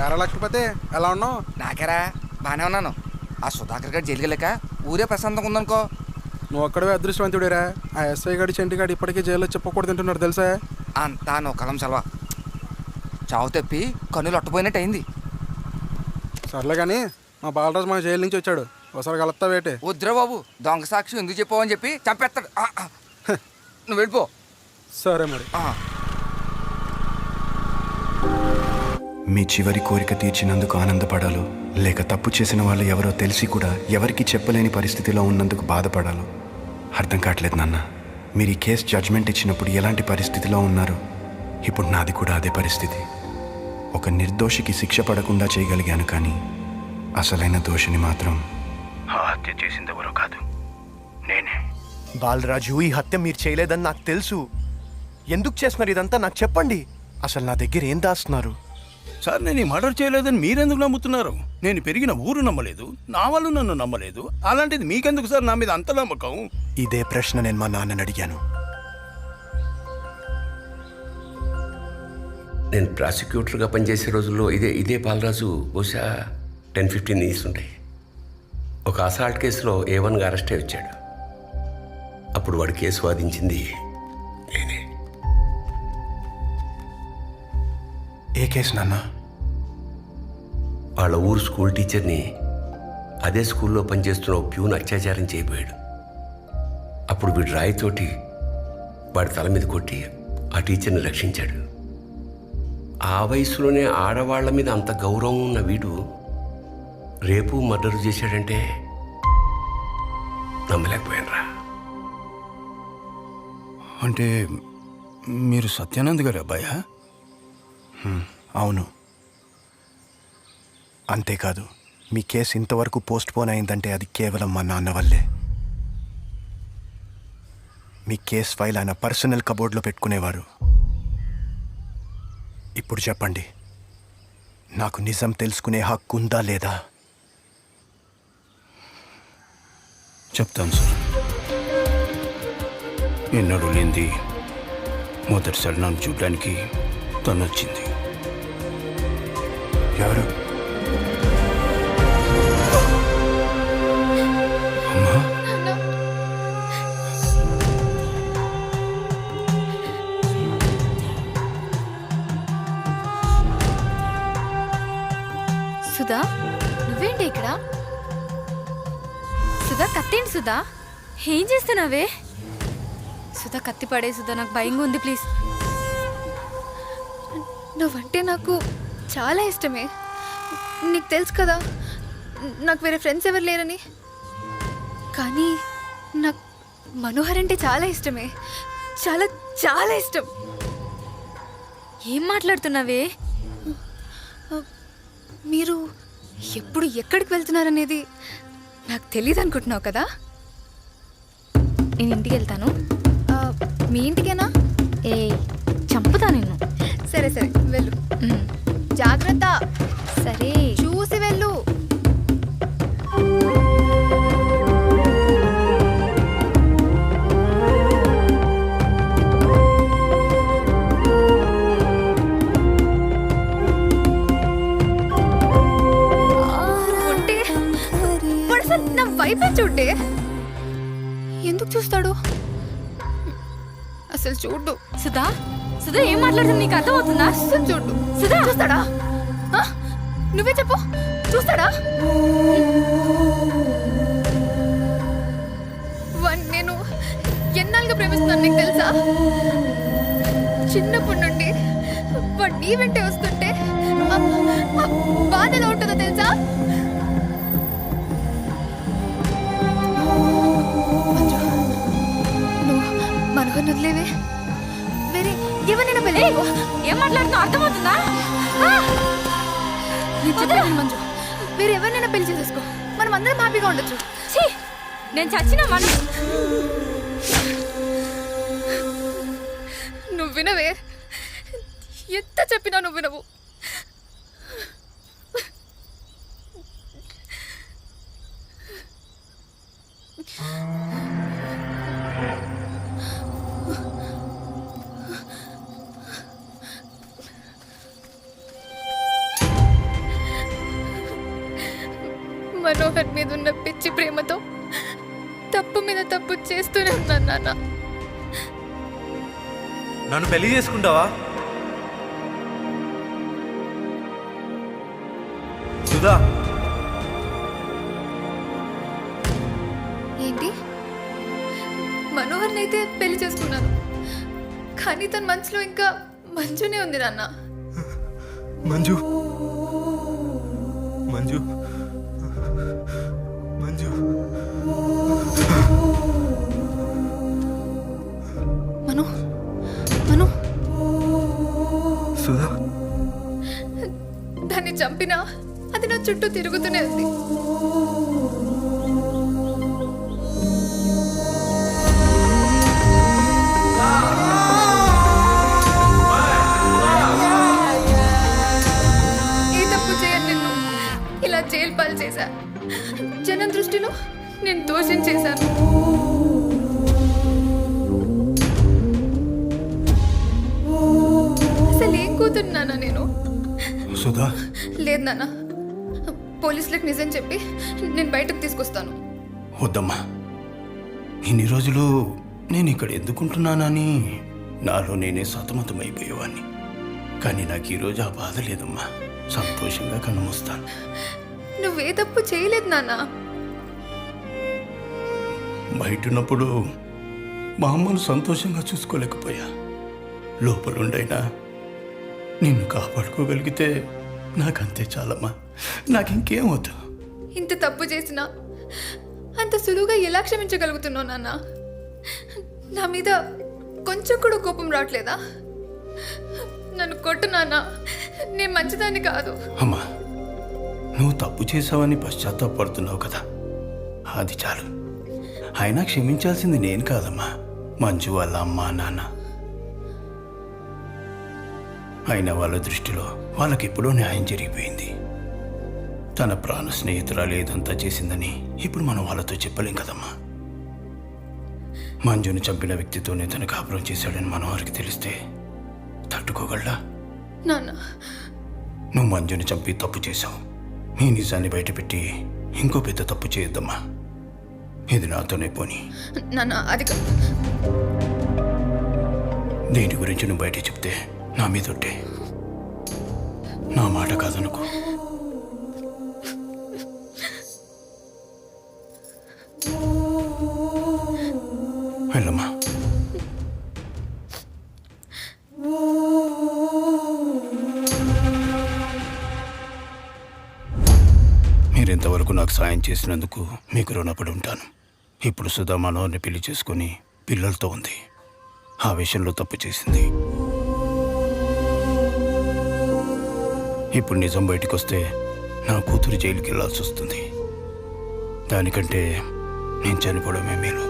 ఎరా లక్ష్మీపతి ఎలా ఉన్నావు? నాకేరా బాగానే ఉన్నాను. ఆ సుధాకర్ గారు జైలుకి వెళ్ళాక ఊరే ప్రశాంతంగా ఉందనుకో. నువ్వు ఒక్కడే అదృష్టవంతుడిరా. ఆ ఎస్ఐ గారి చెంటిగాడు ఇప్పటికీ జైల్లో చెప్పకూడదు తింటున్నాడు తెలుసా? అంతా నొక్కలం సెలవా. చావు తెప్పి కన్నులు అట్టుపోయినట్టు అయింది. సర్లే కానీ మా బాలరాజు మన జైలు నుంచి వచ్చాడు. ఒకసారి కలుపుతా వేటే. వద్దురా బాబు, దొంగ సాక్షి ఎందుకు చెప్పావని చెప్పి చంపేస్తాడు. నువ్వు వెళ్ళిపో. సరే మరి. మీ చివరి కోరిక తీర్చినందుకు ఆనందపడాలో, లేక తప్పు చేసిన వాళ్ళు ఎవరో తెలిసి కూడా ఎవరికి చెప్పలేని పరిస్థితిలో ఉన్నందుకు బాధపడాలో అర్థం కావట్లేదు నాన్న. మీరు ఈ కేసు జడ్జ్మెంట్ ఇచ్చినప్పుడు ఎలాంటి పరిస్థితిలో ఉన్నారో ఇప్పుడు నాది కూడా అదే పరిస్థితి. ఒక నిర్దోషికి శిక్ష పడకుండా చేయగలిగాను, కానీ అసలైన దోషిని మాత్రం ఆ హత్య చేసింది ఎవరో కాదు, నేనే. బాలరాజు, ఈ హత్య మీరు చేయలేదని నాకు తెలుసు. ఎందుకు చేస్తున్నారు ఇదంతా నాకు చెప్పండి. అసలు నా దగ్గర ఏం దాస్తున్నారు? సార్, నేను ఈ మర్డర్ చేయలేదని మీరెందుకు నమ్ముతున్నారు? నేను పెరిగిన ఊరు నమ్మలేదు, నా వాళ్ళు నన్ను నమ్మలేదు. అలాంటిది మీకెందుకు సార్ నా మీద అంత నమ్మకం? ఇదే ప్రశ్న నేను మా నాన్నని అడిగాను. నేను ప్రాసిక్యూటర్గా పనిచేసే రోజుల్లో ఇదే బాలరాజు బహుశా 10-15 ఇయర్స్ ఉంటాయి. ఒక అసాల్ట్ కేసులో A1గా అరెస్ట్ అయి వచ్చాడు. అప్పుడు వాడు కేసు వాదించింది నేనే. ఏ కేసు నాన్న? వాళ్ళ ఊరు స్కూల్ టీచర్ని అదే స్కూల్లో పనిచేస్తున్న ఓ ప్యూన్ అత్యాచారం చేయబోయాడు. అప్పుడు వీడు రాయితోటి వాడి తల మీద కొట్టి ఆ టీచర్ని రక్షించాడు. ఆ వయసులోనే ఆడవాళ్ల మీద అంత గౌరవం ఉన్న వీడు రేపు మర్డర్ చేశాడంటే నమ్మలేకపోయానురా. అంటే మీరు సత్యానంద్ గారి అబ్బాయా? అవును. అంతేకాదు, మీ కేసు ఇంతవరకు పోస్ట్ పోన్ అయిందంటే అది కేవలం మా నాన్న వల్లే. మీ కేస్ ఫైల్ ఆయన పర్సనల్ కబోర్డ్లో పెట్టుకునేవారు. ఇప్పుడు చెప్పండి, నాకు నిజం తెలుసుకునే హక్కు ఉందా లేదా? చెప్తాను సార్. ఎన్నడూ లేనిది మొదటిసారి నన్ను చూడడానికి తను వచ్చింది. ఎవరు? అమ్మా, సుధా, నువ్వేంటి ఇక్కడ? సుధా, కత్తేంటి సుధా? ఏం చేస్తున్నావే? సుధా, కత్తి పడే సుధా, నాకు భయంగా ఉంది, ప్లీజ్. నువ్వంటే నాకు చాలా ఇష్టమే. నీకు తెలుసు కదా నాకు వేరే ఫ్రెండ్స్ ఎవరు లేరని. కానీ నాకు మనోహర్ అంటే చాలా ఇష్టమే, చాలా చాలా ఇష్టం. ఏం మాట్లాడుతున్నావే? మీరు ఎప్పుడు ఎక్కడికి వెళ్తున్నారనేది నాకు తెలియదు అనుకుంటున్నావు కదా. నేను ఇంటికి వెళ్తాను. మీ ఇంటికేనా? ఏ, చంపుతా నిన్ను. సరే సరే వెళ్ళు. జాగ్రత్త. సరే, చూసి వెళ్ళు. నా వైపే చూడ్డే. ఎందుకు చూస్తాడు? అసలు చూడ్డు. సుధా, సుధా, ఏం మాట్లాడుతుంది నీకు అర్థమవుతుందా? అసలు చూడ్డు. సుధా, చూస్తాడా? నువ్వే చెప్పు, చూస్తాడా? నేను ఎన్నాళ్ళుగా ప్రేమిస్తున్నాను నీకు తెలుసా? చిన్నప్పటి నుండి వాడు నీ వెంటే వస్తుంటే బాధ ఎలా ఉంటుందో తెలుసా? మనోహర్ వదిలేవే, వేరే ఎవరినైనా పెళ్ళి. ఏం మాట్లాడుతున్నావు అర్థమవుతుందా? మంజు, వేరే ఎవరినైనా పెళ్లి చేసేసుకో, మనం అందరం హ్యాపీగా ఉండొచ్చు. నేను చచ్చిన మనం. నువ్వు వినవే, ఎంత చెప్పినా నువ్వు వినవు. మనోహర్ మీద ఉన్న పిచ్చి ప్రేమతో తప్పు మీద తప్పు చేస్తూనే ఉన్నాను నాన్న. నన్ను పెళ్లి చేసుకుంటావా సుధా? ఏంటి? మనోహర్ని అయితే పెళ్లి చేసుకున్నాను, కానీ తన మనసులో ఇంకా మంజునే ఉంది నాన్న. మంజు మంజు మంజు మను మను సుధా, దాన్ని చంపినా అది నా చుట్టూ తిరుగుతూనే ఉంది. ఏ తప్పు చేయను నిన్ను ఇలా జైలు పాలు చేశా. జనం దృష్టిలో నేను దోషం చేశాను. అసలు ఏం కూతున్నానా నేను? సుధా, లేదు నాన్న, పోలీసులకు నిజం చెప్పి నేను బయటకు తీసుకొస్తాను. వద్దమ్మా. ఇన్ని రోజులు నేను ఇక్కడ ఎందుకుంటున్నానని నాలో నేనే సతమతమైపోయేవాడిని. కానీ నాకు ఈరోజు ఆ బాధ లేదమ్మా. సంతోషంగా కన్నుమూస్తాను. నువ్వే తప్పు చేయలేదు నాన్న. బయటున్నప్పుడు మా అమ్మను సంతోషంగా చూసుకోలేకపోయా. లోపలుండైనా నిన్ను కాపాడుకోగలిగితే నాకంతే చాలమ్మా. నాకింకేం వద్దు. ఇంత తప్పు చేసినా అంత సులువుగా ఎలా క్షమించగలుగుతున్నావు నాన్న? నా మీద కొంచెం కూడా కోపం రావట్లేదా? నన్ను కొట్టు నాన్న, నేను మంచిదాన్ని కాదు. అమ్మా, నువ్వు తప్పు చేసావని పశ్చాత్తాపడుతున్నావు కదా, అది చాలు. అయినా క్షమించాల్సింది నేను కాదమ్మా, మంజు వాళ్ళ అమ్మ నాన్న. అయినా వాళ్ళ దృష్టిలో వాళ్ళకెప్పుడో న్యాయం జరిగిపోయింది. తన ప్రాణ స్నేహితురాలు ఏదంతా చేసిందని ఇప్పుడు మనం వాళ్ళతో చెప్పలేం కదమ్మా. మంజుని చంపిన వ్యక్తితోనే తన కాపురం చేశాడని మనోహర్కి తెలిస్తే తట్టుకోగలడా? నాన్న, నువ్వు మంజుని చంపి తప్పు చేశావు. ఈ నిజాన్ని బయటపెట్టి ఇంకో పెద్ద తప్పు చేయొద్దమ్మా. ఇది నాతోనే పోని. నాన్న అది దేని గురించి నువ్వు బయట చెప్తే నా మీద ఒట్టే. నా మాట కాదనుకో. వెళ్ళమ్మా. మీరింతవరకు నాకు సాయం చేసినందుకు మీకు రుణపడి ఉంటాను. ఇప్పుడు సుధా మనోహర్ని పెళ్లి చేసుకుని పిల్లలతో ఉంది. ఆ విషయంలో తప్పు చేసింది. ఇప్పుడు నిజం బయటకు వస్తే నా కూతురు జైలుకి వెళ్ళాల్సి వస్తుంది. దానికంటే నేను చనిపోవడమే మేలు.